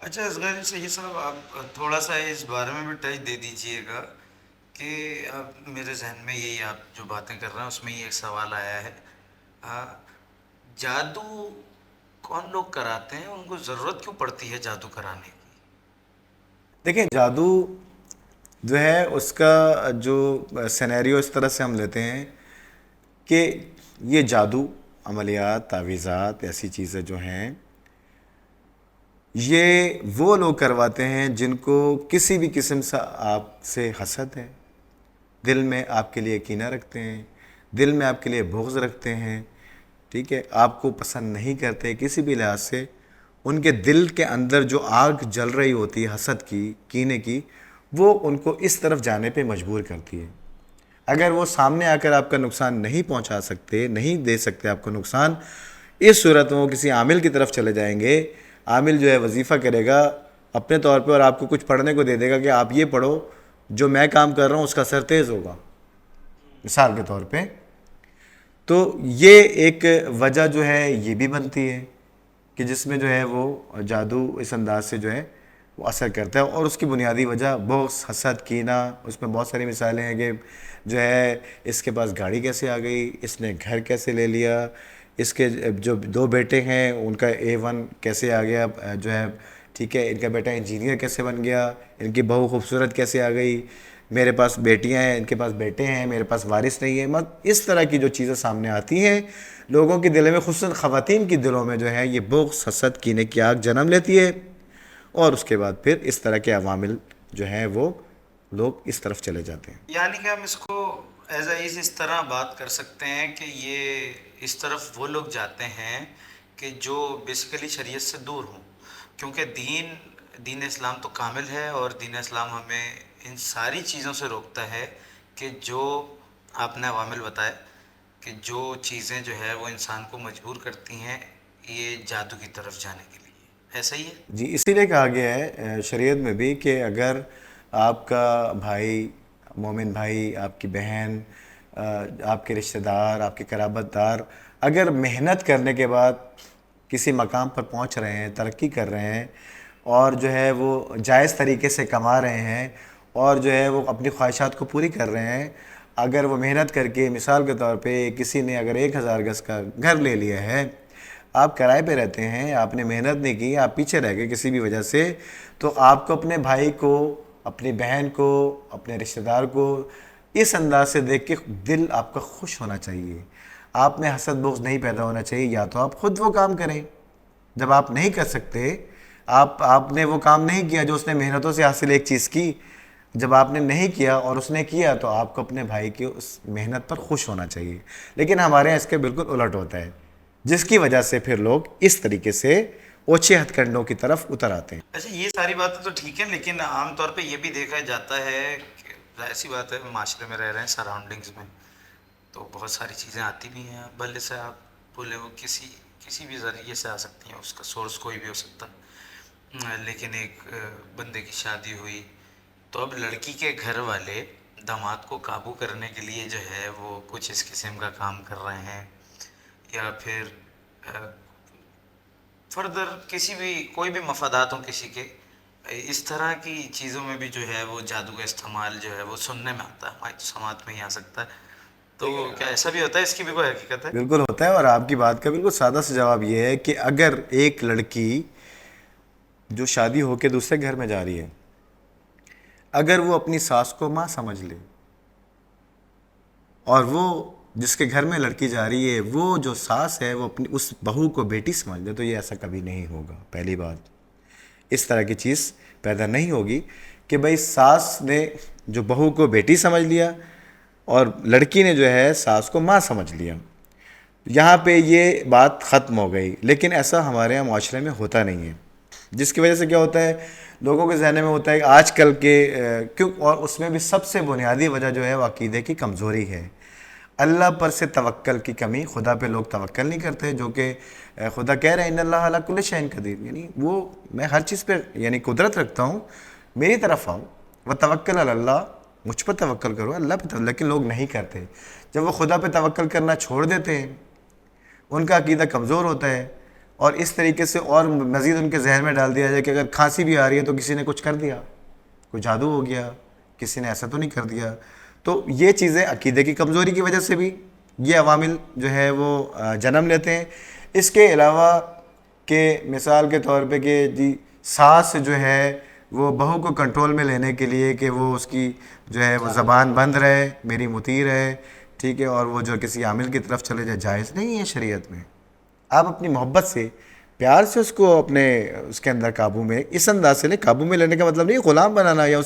اچھا اصغر سید صاحب، آپ تھوڑا سا اس بارے میں بھی ٹچ دے دیجئے گا کہ اب میرے ذہن میں یہی آپ جو باتیں کر رہے ہیں اس میں یہ ایک سوال آیا ہے، آ، جادو کون لوگ کراتے ہیں؟ ان کو ضرورت کیوں پڑتی ہے جادو کرانے کی؟ دیکھیں، جادو جو ہے اس کا جو سینیریو اس طرح سے ہم لیتے ہیں کہ یہ جادو عملیات تعویذات ایسی چیزیں جو ہیں یہ وہ لوگ کرواتے ہیں جن کو کسی بھی قسم سے آپ سے حسد ہے، دل میں آپ کے لیے کینہ رکھتے ہیں، دل میں آپ کے لیے بغض رکھتے ہیں، ٹھیک ہے، آپ کو پسند نہیں کرتے کسی بھی لحاظ سے، ان کے دل کے اندر جو آگ جل رہی ہوتی ہے حسد کی، کینے کی، وہ ان کو اس طرف جانے پہ مجبور کرتی ہے۔ اگر وہ سامنے آ کر آپ کا نقصان نہیں پہنچا سکتے، نہیں دے سکتے آپ کو نقصان، اس صورت میں وہ کسی عامل کی طرف چلے جائیں گے، عامل جو ہے وظیفہ کرے گا اپنے طور پہ اور آپ کو کچھ پڑھنے کو دے دے گا کہ آپ یہ پڑھو، جو میں کام کر رہا ہوں اس کا اثر تیز ہوگا، مثال کے طور پہ۔ تو یہ ایک وجہ جو ہے یہ بھی بنتی ہے کہ جس میں جو ہے وہ جادو اس انداز سے جو ہے وہ اثر کرتا ہے، اور اس کی بنیادی وجہ بغض، حسد، کینہ، اس میں بہت ساری مثالیں ہیں کہ جو ہے اس کے پاس گاڑی کیسے آ گئی، اس نے گھر کیسے لے لیا، اس کے جو دو بیٹے ہیں ان کا A1 کیسے آ گیا، جو ہے ٹھیک ہے، ان کا بیٹا انجینئر کیسے بن گیا، ان کی بہو خوبصورت کیسے آ گئی، میرے پاس بیٹیاں ہیں، ان کے پاس بیٹے ہیں، میرے پاس وارث نہیں ہے، اس طرح کی جو چیزیں سامنے آتی ہیں لوگوں کے دلوں میں، خصوصاً خواتین کی دلوں میں جو ہے یہ بغض، حسد، کینے کی آگ جنم لیتی ہے، اور اس کے بعد پھر اس طرح کے عوامل جو ہیں وہ لوگ اس طرف چلے جاتے ہیں۔ یعنی کہ ہم اس کو ایز اے اس طرح بات کر سکتے ہیں کہ یہ اس طرف وہ لوگ جاتے ہیں کہ جو بیسیکلی شریعت سے دور ہوں، کیونکہ دین اسلام تو کامل ہے، اور دین اسلام ہمیں ان ساری چیزوں سے روکتا ہے کہ جو آپ نے عوامل بتائے کہ جو چیزیں جو ہے وہ انسان کو مجبور کرتی ہیں یہ جادو کی طرف جانے کے لیے، ایسا ہی ہے؟ جی، اسی لیے کہا گیا ہے شریعت میں بھی کہ اگر آپ کا بھائی، مومن بھائی، آپ کی بہن، آپ کے رشتہ دار، آپ کے قرابت دار اگر محنت کرنے کے بعد کسی مقام پر پہنچ رہے ہیں، ترقی کر رہے ہیں، اور جو ہے وہ جائز طریقے سے کما رہے ہیں، اور جو ہے وہ اپنی خواہشات کو پوری کر رہے ہیں، اگر وہ محنت کر کے، مثال کے طور پہ کسی نے اگر 1000 گز کا گھر لے لیا ہے، آپ کرائے پہ رہتے ہیں، آپ نے محنت نہیں کی، آپ پیچھے رہ گئے کسی بھی وجہ سے، تو آپ کو اپنے بھائی کو، اپنی بہن کو، اپنے رشتہ دار کو اس انداز سے دیکھ کے دل آپ کا خوش ہونا چاہیے، آپ میں حسد بغض نہیں پیدا ہونا چاہیے، یا تو آپ خود وہ کام کریں، جب آپ نہیں کر سکتے، آپ نے وہ کام نہیں کیا جو اس نے محنتوں سے حاصل ایک چیز کی، جب آپ نے نہیں کیا اور اس نے کیا تو آپ کو اپنے بھائی کی اس محنت پر خوش ہونا چاہیے، لیکن ہمارے یہاں اس کے بالکل الٹ ہوتا ہے، جس کی وجہ سے پھر لوگ اس طریقے سے اوچھے ہتھ کنڈوں کی طرف اتر آتے ہیں۔ اچھا، یہ ساری باتیں تو ٹھیک ہیں، لیکن عام طور پہ یہ بھی دیکھا جاتا ہے کہ ظاہر سی بات ہے معاشرے میں رہ رہے ہیں، سراؤنڈنگز میں تو بہت ساری چیزیں آتی بھی ہیں، بھلے سے آپ بولے وہ کسی بھی ذریعے سے آ سکتی ہیں، اس کا سورس کوئی بھی ہو سکتا ہے، لیکن ایک بندے کی شادی ہوئی تو اب لڑکی کے گھر والے داماد کو قابو کرنے کے لیے جو ہے وہ کچھ اس قسم کا کام کر رہے ہیں، یا پھر فردر کسی بھی کوئی بھی مفادات ہوں کسی کے، اس طرح کی چیزوں میں بھی جو ہے وہ جادو کا استعمال جو ہے وہ سننے میں آتا ہے، ہماری تو سماعت میں ہی آ سکتا ہے، تو کیا ایسا بھی ہوتا ہے؟ اس کی بھی کوئی حقیقت ہے؟ بالکل ہوتا ہے، اور آپ کی بات کا بالکل سادہ سا جواب یہ ہے کہ اگر ایک لڑکی جو شادی ہو کے دوسرے گھر میں جا رہی ہے، اگر وہ اپنی ساس کو ماں سمجھ لے، اور وہ جس کے گھر میں لڑکی جا رہی ہے وہ جو ساس ہے وہ اپنی اس بہو کو بیٹی سمجھ لے، تو یہ ایسا کبھی نہیں ہوگا۔ پہلی بات، اس طرح کی چیز پیدا نہیں ہوگی کہ بھئی ساس نے جو بہو کو بیٹی سمجھ لیا اور لڑکی نے جو ہے ساس کو ماں سمجھ لیا، یہاں پہ یہ بات ختم ہو گئی، لیکن ایسا ہمارے یہاں معاشرے میں ہوتا نہیں ہے، جس کی وجہ سے کیا ہوتا ہے، لوگوں کے ذہن میں ہوتا ہے آج کل کے کیوں، اور اس میں بھی سب سے بنیادی وجہ جو ہے وہ عقیدے کی کمزوری ہے، اللہ پر سے توکل کی کمی، خدا پہ لوگ توکل نہیں کرتے، جو کہ خدا کہہ رہے ہیں ان اللہ علی کل شیء قدیر، یعنی وہ میں ہر چیز پہ یعنی قدرت رکھتا ہوں، میری طرف آؤ، وتوکل علی اللہ، مجھ پر توکل کرو، اللہ پہ توکل، لیکن لوگ نہیں کرتے، جب وہ خدا پہ توکل کرنا چھوڑ دیتے ہیں، ان کا عقیدہ کمزور ہوتا ہے، اور اس طریقے سے اور مزید ان کے ذہن میں ڈال دیا جائے کہ اگر کھانسی بھی آ رہی ہے تو کسی نے کچھ کر دیا، کوئی جادو ہو گیا، کسی نے ایسا تو نہیں کر دیا. تو یہ چیزیں عقیدے کی کمزوری کی وجہ سے بھی یہ عوامل جو ہے وہ جنم لیتے ہیں. اس کے علاوہ کہ مثال کے طور پہ کہ جی ساس جو ہے وہ بہو کو کنٹرول میں لینے کے لیے کہ وہ اس کی جو ہے وہ زبان بند رہے، میری مطیع رہے، ٹھیک ہے، اور وہ جو کسی عامل کی طرف چلے جائے، جائز نہیں ہے شریعت میں. آپ اپنی محبت سے پیار سے اس کو اپنے اس کے اندر قابو میں اس انداز سے لیں. قابو میں لینے کا مطلب نہیں غلام بنانا یا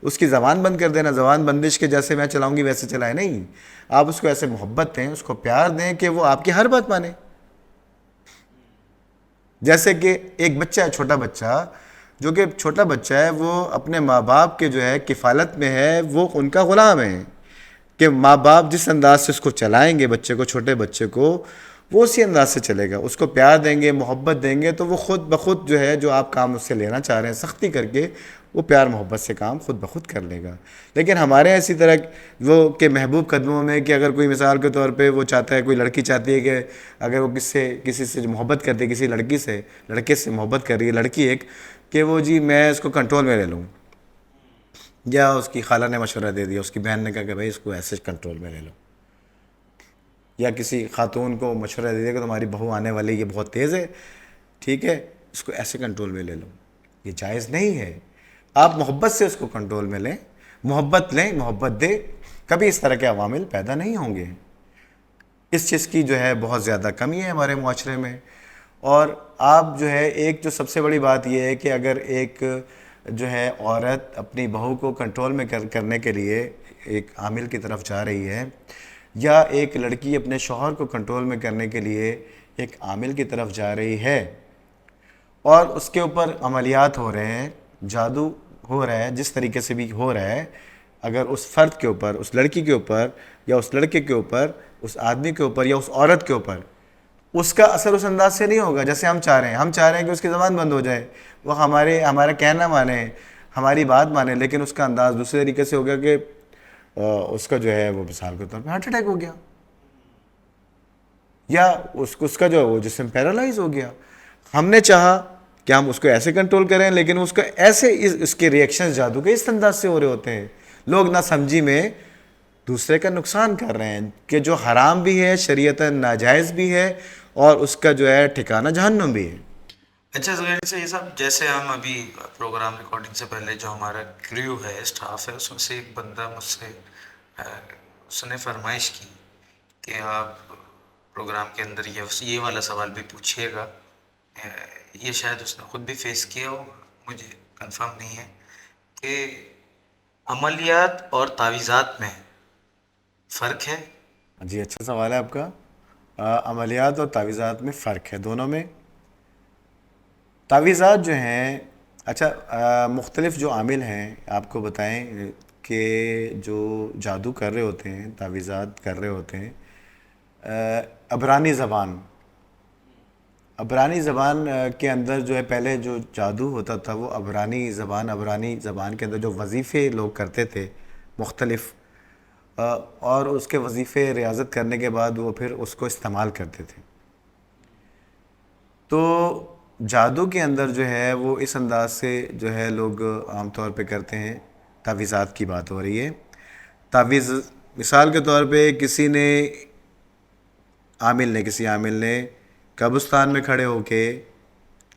اس کی زبان بند کر دینا، زبان بندش کے جیسے میں چلاؤں گی ویسے چلائے، نہیں. آپ اس کو ایسے محبت دیں، اس کو پیار دیں کہ وہ آپ کی ہر بات مانے. جیسے کہ ایک بچہ ہے، چھوٹا بچہ، جو کہ چھوٹا بچہ ہے وہ اپنے ماں باپ کے جو ہے کفالت میں ہے، وہ ان کا غلام ہے کہ ماں باپ جس انداز سے اس کو چلائیں گے بچے کو، چھوٹے بچے کو، وہ اسی انداز سے چلے گا. اس کو پیار دیں گے، محبت دیں گے تو وہ خود بخود جو ہے جو آپ کام اس سے لینا چاہ رہے ہیں سختی کر کے، وہ پیار محبت سے کام خود بخود کر لے گا. لیکن ہمارے ایسی طرح وہ کہ محبوب قدموں میں کہ اگر کوئی مثال کے طور پہ وہ چاہتا ہے، کوئی لڑکی چاہتی ہے کہ اگر وہ کسی سے محبت کرتی ہے، کسی لڑکے سے محبت کر رہی ہے لڑکی ایک، کہ وہ جی میں اس کو کنٹرول میں لے لوں، یا اس کی خالہ نے مشورہ دے دیا، اس کی بہن نے کہا کہ بھائی اس کو ایسے کنٹرول میں لے لو، یا کسی خاتون کو مشورہ دے دیا کہ تمہاری بہو آنے والی یہ بہت تیز ہے، ٹھیک ہے، اس کو ایسے کنٹرول میں لے لو. یہ جائز نہیں ہے. آپ محبت سے اس کو کنٹرول میں لیں، محبت لیں، محبت دیں، کبھی اس طرح کے عوامل پیدا نہیں ہوں گے. اس چیز کی جو ہے بہت زیادہ کمی ہے ہمارے معاشرے میں. اور آپ جو ہے ایک جو سب سے بڑی بات یہ ہے کہ اگر ایک جو ہے عورت اپنی بہو کو کنٹرول میں کرنے کے لیے ایک عامل کی طرف جا رہی ہے، یا ایک لڑکی اپنے شوہر کو کنٹرول میں کرنے کے لیے ایک عامل کی طرف جا رہی ہے، اور اس کے اوپر عملیات ہو رہے ہیں، جادو ہو رہا ہے، جس طریقے سے بھی ہو رہا ہے، اگر اس فرد کے اوپر، اس لڑکی کے اوپر، یا اس لڑکے کے اوپر، اس آدمی کے اوپر، یا اس عورت کے اوپر، اس کا اثر اس انداز سے نہیں ہوگا جیسے ہم چاہ رہے ہیں. ہم چاہ رہے ہیں کہ اس کی زبان بند ہو جائے، وہ ہمارا کہنا مانے، ہماری بات مانے، لیکن اس کا انداز دوسرے طریقے سے ہو گیا کہ اس کا جو ہے وہ مثال کے طور پہ ہارٹ اٹیک ہو گیا، یا اس کا جو وہ جسم پیرالائز ہو گیا. ہم نے چاہا کہ ہم اس کو ایسے کنٹرول کریں، لیکن اس کا ایسے اس کے ریئیکشنز جادو کے اس انداز سے ہو رہے ہوتے ہیں. لوگ نہ سمجھی میں دوسرے کا نقصان کر رہے ہیں کہ جو حرام بھی ہے، شریعتاً ناجائز بھی ہے، اور اس کا جو ہے ٹھکانہ جہنم بھی ہے. اچھا ظہیر سے یہ صاحب، جیسے ہم ابھی پروگرام ریکارڈنگ سے پہلے جو ہمارا کریو ہے، اسٹاف ہے، اس میں سے ایک بندہ مجھ سے اس نے فرمائش کی کہ آپ پروگرام کے اندر یہ والا سوال بھی پوچھیے گا. یہ شاید اس نے خود بھی فیس کیا ہو، مجھے کنفرم نہیں ہے، کہ عملیات اور تعویذات میں فرق ہے. جی اچھا سوال ہے آپ کا. عملیات اور تعویذات میں فرق ہے. دونوں میں تعویذات جو ہیں، اچھا مختلف جو عامل ہیں آپ کو بتائیں کہ جو جادو کر رہے ہوتے ہیں، تعویذات کر رہے ہوتے ہیں، عبرانی زبان کے اندر جو ہے پہلے جو جادو ہوتا تھا وہ عبرانی زبان کے اندر جو وظیفے لوگ کرتے تھے مختلف، اور اس کے وظیفے ریاضت کرنے کے بعد وہ پھر اس کو استعمال کرتے تھے. تو جادو کے اندر جو ہے وہ اس انداز سے جو ہے لوگ عام طور پہ کرتے ہیں. تعویذات کی بات ہو رہی ہے. تعویذ مثال کے طور پہ کسی عامل نے قبرستان میں کھڑے ہو کے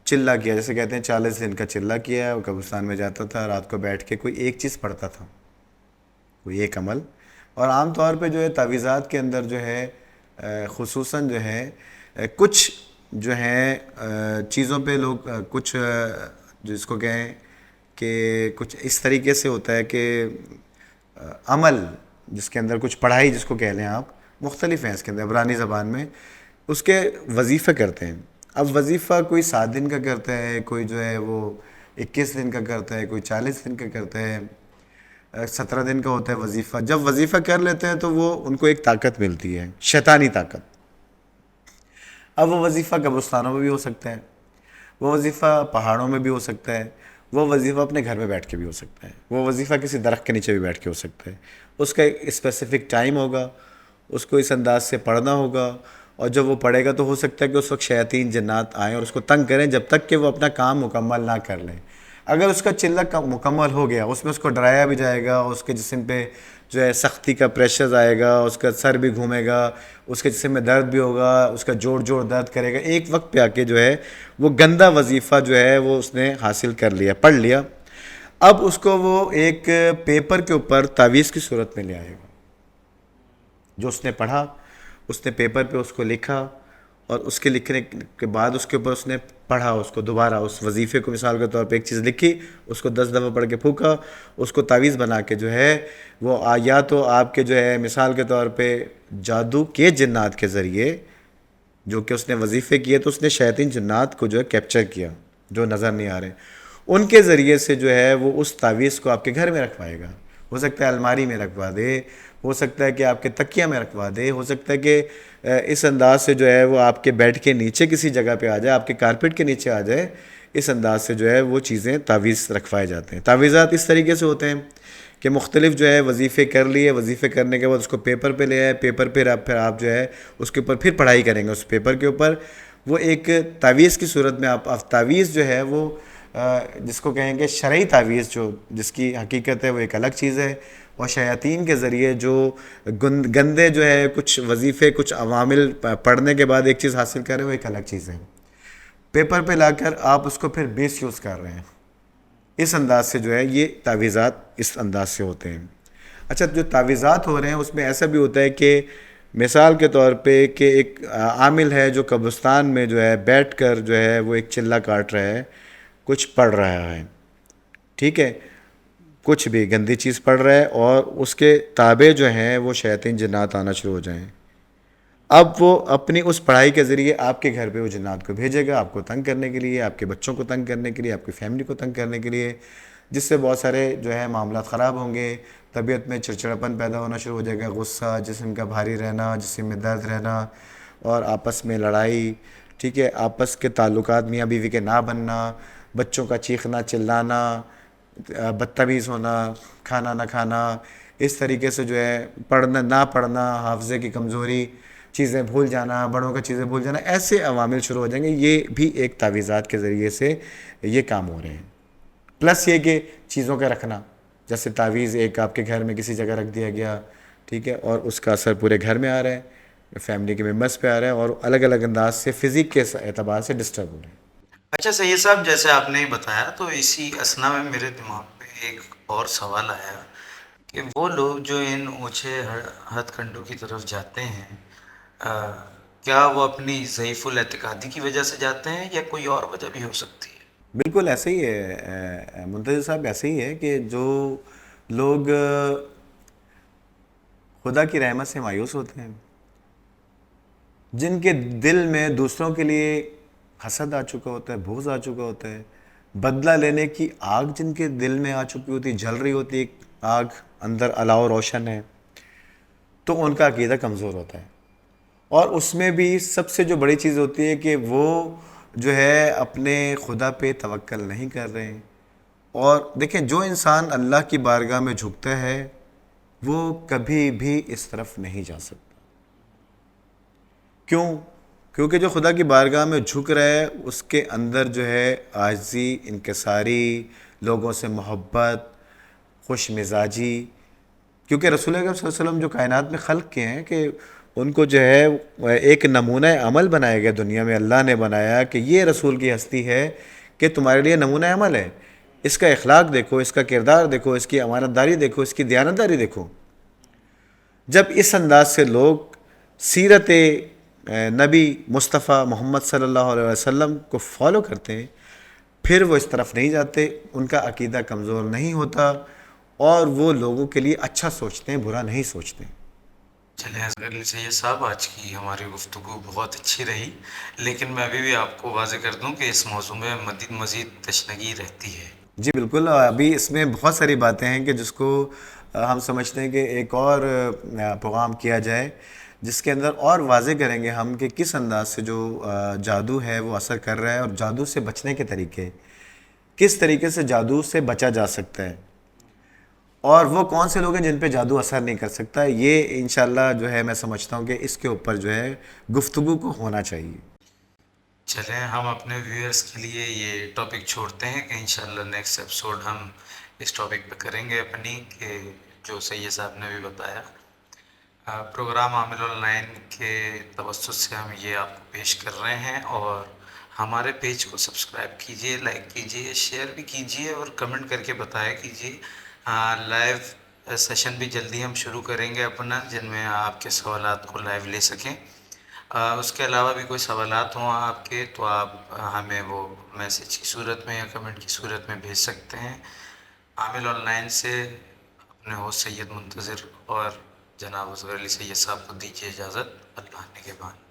چلہ کیا، جیسے کہتے ہیں 40 دن کا چلہ کیا. وہ قبرستان میں جاتا تھا، رات کو بیٹھ کے کوئی ایک چیز پڑھتا تھا، کوئی ایک عمل. اور عام طور پہ جو ہے تعویذات کے اندر جو ہے خصوصاً جو ہے کچھ جو ہیں چیزوں پہ لوگ کچھ جس کو کہیں کہ کچھ اس طریقے سے ہوتا ہے کہ عمل جس کے اندر کچھ پڑھائی جس کو کہہ لیں آپ، مختلف ہیں اس کے اندر عبرانی زبان میں، اس کے وظیفے کرتے ہیں. اب وظیفہ کوئی 7 دن کا کرتا ہے، کوئی جو ہے وہ 21 دن کا کرتا ہے، کوئی 40 دن کا کرتا ہے، 17 دن کا ہوتا ہے وظیفہ. جب وظیفہ کر لیتے ہیں تو وہ ان کو ایک طاقت ملتی ہے، شیطانی طاقت. اب وہ وظیفہ قبرستانوں میں بھی ہو سکتا ہے، وہ وظیفہ پہاڑوں میں بھی ہو سکتا ہے، وہ وظیفہ اپنے گھر میں بیٹھ کے بھی ہو سکتا ہے، وہ وظیفہ کسی درخت کے نیچے بھی بیٹھ کے ہو سکتا ہے. اس کا ایک اسپیسیفک ٹائم ہوگا، اس کو اس انداز سے پڑھنا ہوگا، اور جب وہ پڑھے گا تو ہو سکتا ہے کہ اس وقت شیاطین جنات آئیں اور اس کو تنگ کریں جب تک کہ وہ اپنا کام مکمل نہ کر لیں۔ اگر اس کا چلہ مکمل ہو گیا، اس میں اس کو ڈرایا بھی جائے گا، اس کے جسم پہ جو ہے سختی کا پریشر آئے گا، اس کا سر بھی گھومے گا، اس کے جسم میں درد بھی ہوگا، اس کا جوڑ درد کرے گا، ایک وقت پہ آ کے جو ہے وہ گندا وظیفہ جو ہے وہ اس نے حاصل کر لیا، پڑھ لیا۔ اب اس کو وہ ایک پیپر کے اوپر تعویذ کی صورت میں لے آئے گا، جو اس نے پڑھا، اس نے پیپر پہ اس کو لکھا، اور اس کے لکھنے کے بعد اس کے اوپر اس نے پڑھا، اس کو دوبارہ اس وظیفے کو مثال کے طور پہ ایک چیز لکھی، اس کو 10 دفعہ پڑھ کے پھونکا، اس کو تعویذ بنا کے جو ہے وہ یا تو آپ کے جو ہے مثال کے طور پہ جادو کے جنات کے ذریعے جو کہ اس نے وظیفے کیے، تو اس نے شیاطین جنات کو جو ہے کیپچر کیا جو نظر نہیں آ رہے، ان کے ذریعے سے جو ہے وہ اس تعویذ کو آپ کے گھر میں رکھوائے گا۔ ہو سکتا ہے الماری میں رکھوا دے، ہو سکتا ہے کہ آپ کے تکیہ میں رکھوا دے، ہو سکتا ہے کہ اس انداز سے جو ہے وہ آپ کے بیڈ کے نیچے کسی جگہ پہ آ جائے، آپ کے کارپیٹ کے نیچے آ جائے، اس انداز سے جو ہے وہ چیزیں تعویذ رکھوائے جاتے ہیں۔ تعویذات اس طریقے سے ہوتے ہیں کہ مختلف جو ہے وظیفے کر لیے، وظیفے کرنے کے بعد اس کو پیپر پہ لے آئے، پیپر پھر آپ جو ہے اس کے اوپر پھر پڑھائی کریں گے، اس پیپر کے اوپر وہ ایک تعویذ کی صورت میں آپ تعویذ جو ہے وہ جس کو کہیں گے شرعی تعویذ، جو جس کی حقیقت ہے وہ ایک الگ چیز ہے، اور شیاطین کے ذریعے جو گندے جو ہے کچھ وظیفے، کچھ عوامل پڑھنے کے بعد ایک چیز حاصل کریں، وہ ایک الگ چیز ہے۔ پیپر پہ لا کر آپ اس کو پھر بیس یوز کر رہے ہیں، اس انداز سے جو ہے یہ تعویذات اس انداز سے ہوتے ہیں۔ اچھا، جو تعویذات ہو رہے ہیں اس میں ایسا بھی ہوتا ہے کہ مثال کے طور پہ کہ ایک عامل ہے جو قبرستان میں جو ہے بیٹھ کر جو ہے وہ ایک چلہ کاٹ رہا ہے، کچھ پڑھ رہا ہے، ٹھیک ہے، کچھ بھی گندی چیز پڑھ رہا ہے، اور اس کے تابع جو ہیں وہ شیاطین جنات آنا شروع ہو جائیں۔ اب وہ اپنی اس پڑھائی کے ذریعے آپ کے گھر پہ وہ جنات کو بھیجے گا، آپ کو تنگ کرنے کے لیے، آپ کے بچوں کو تنگ کرنے کے لیے، آپ کی فیملی کو تنگ کرنے کے لیے، جس سے بہت سارے جو ہے معاملات خراب ہوں گے، طبیعت میں چڑچڑاپن پیدا ہونا شروع ہو جائے گا، غصہ، جسم کا بھاری رہنا، جسم میں درد رہنا، اور آپس میں لڑائی، ٹھیک ہے، آپس کے تعلقات میاں بیوی کے نہ بننا، بچوں کا چیخنا چلانا، بدتمیز ہونا، کھانا نہ کھانا، اس طریقے سے جو ہے پڑھنا نہ پڑھنا، حافظے کی کمزوری، چیزیں بھول جانا، بڑوں کا چیزیں بھول جانا، ایسے عوامل شروع ہو جائیں گے۔ یہ بھی ایک تعویذات کے ذریعے سے یہ کام ہو رہے ہیں۔ پلس یہ کہ چیزوں کا رکھنا، جیسے تعویذ ایک آپ کے گھر میں کسی جگہ رکھ دیا گیا، ٹھیک ہے، اور اس کا اثر پورے گھر میں آ رہا ہے، فیملی کے ممبرس پہ آ رہا ہے، اور الگ الگ انداز سے فزیک کے اعتبار سے ڈسٹرب ہو رہے ہیں۔ اچھا سید صاحب، جیسے آپ نے بتایا تو اسی اسنا میں میرے دماغ میں ایک اور سوال آیا کہ وہ لوگ جو ان اونچے ہتھ کنڈوں کی طرف جاتے ہیں، کیا وہ اپنی ضعیف الاعتقادی کی وجہ سے جاتے ہیں یا کوئی اور وجہ بھی ہو سکتی ہے؟ بالکل ایسے ہی ہے منتظر صاحب، ایسے ہی ہے کہ جو لوگ خدا کی رحمت سے مایوس ہوتے ہیں، جن کے دل میں دوسروں کے لیے حسد آ چکا ہوتا ہے، بغض آ چکا ہوتا ہے، بدلہ لینے کی آگ جن کے دل میں آ چکی ہوتی، جل رہی ہوتی ایک آگ، اندر الاؤ روشن ہے، تو ان کا عقیدہ کمزور ہوتا ہے۔ اور اس میں بھی سب سے جو بڑی چیز ہوتی ہے کہ وہ جو ہے اپنے خدا پہ توکل نہیں کر رہے ہیں۔ اور دیکھیں، جو انسان اللہ کی بارگاہ میں جھکتا ہے وہ کبھی بھی اس طرف نہیں جا سکتا۔ کیوں؟ کیونکہ جو خدا کی بارگاہ میں جھک رہا ہے اس کے اندر جو ہے عاجزی، انکساری، لوگوں سے محبت، خوش مزاجی، کیونکہ رسول اکرم صلی اللہ علیہ وسلم جو کائنات میں خلق کے ہیں کہ ان کو جو ہے ایک نمونہ عمل بنایا گیا، دنیا میں اللہ نے بنایا کہ یہ رسول کی ہستی ہے کہ تمہارے لیے نمونہ عمل ہے، اس کا اخلاق دیکھو، اس کا کردار دیکھو، اس کی امانت داری دیکھو، اس کی دیانتداری دیکھو۔ جب اس انداز سے لوگ سیرت نبی مصطفیٰ محمد صلی اللہ علیہ وسلم کو فالو کرتے ہیں، پھر وہ اس طرف نہیں جاتے، ان کا عقیدہ کمزور نہیں ہوتا، اور وہ لوگوں کے لیے اچھا سوچتے ہیں، برا نہیں سوچتے۔ چلیں سید صاحب، آج کی ہماری گفتگو بہت اچھی رہی، لیکن میں ابھی بھی آپ کو واضح کر دوں کہ اس موضوع میں مزید تشنگی رہتی ہے۔ جی بالکل، ابھی اس میں بہت ساری باتیں ہیں کہ جس کو ہم سمجھتے ہیں کہ ایک اور پروگرام کیا جائے جس کے اندر اور واضح کریں گے ہم کہ کس انداز سے جو جادو ہے وہ اثر کر رہا ہے، اور جادو سے بچنے کے طریقے، کس طریقے سے جادو سے بچا جا سکتا ہے، اور وہ کون سے لوگ ہیں جن پہ جادو اثر نہیں کر سکتا. یہ انشاءاللہ جو ہے میں سمجھتا ہوں کہ اس کے اوپر جو ہے گفتگو کو ہونا چاہیے. چلیں ہم اپنے ویورز کے لیے یہ ٹاپک چھوڑتے ہیں کہ انشاءاللہ نیکسٹ ایپیسوڈ ہم اس ٹاپک پہ کریں گے اپنی، کہ جو سید صاحب نے بھی بتایا. پروگرام عامل آن لائن کے توسط سے ہم یہ آپ کو پیش کر رہے ہیں، اور ہمارے پیج کو سبسکرائب کیجئے، لائک کیجئے، شیئر بھی کیجئے اور کمنٹ کر کے بتایا کیجئے. لائیو سیشن بھی جلدی ہم شروع کریں گے اپنا، جن میں آپ کے سوالات کو لائیو لے سکیں. اس کے علاوہ بھی کوئی سوالات ہوں آپ کے تو آپ ہمیں وہ میسج کی صورت میں یا کمنٹ کی صورت میں بھیج سکتے ہیں. عامل آن لائن سے اپنے ہوسٹ سید منتظر اور جناب اصغر علی سید صاحب کو دیجیے اجازت. اللہ نگہبان.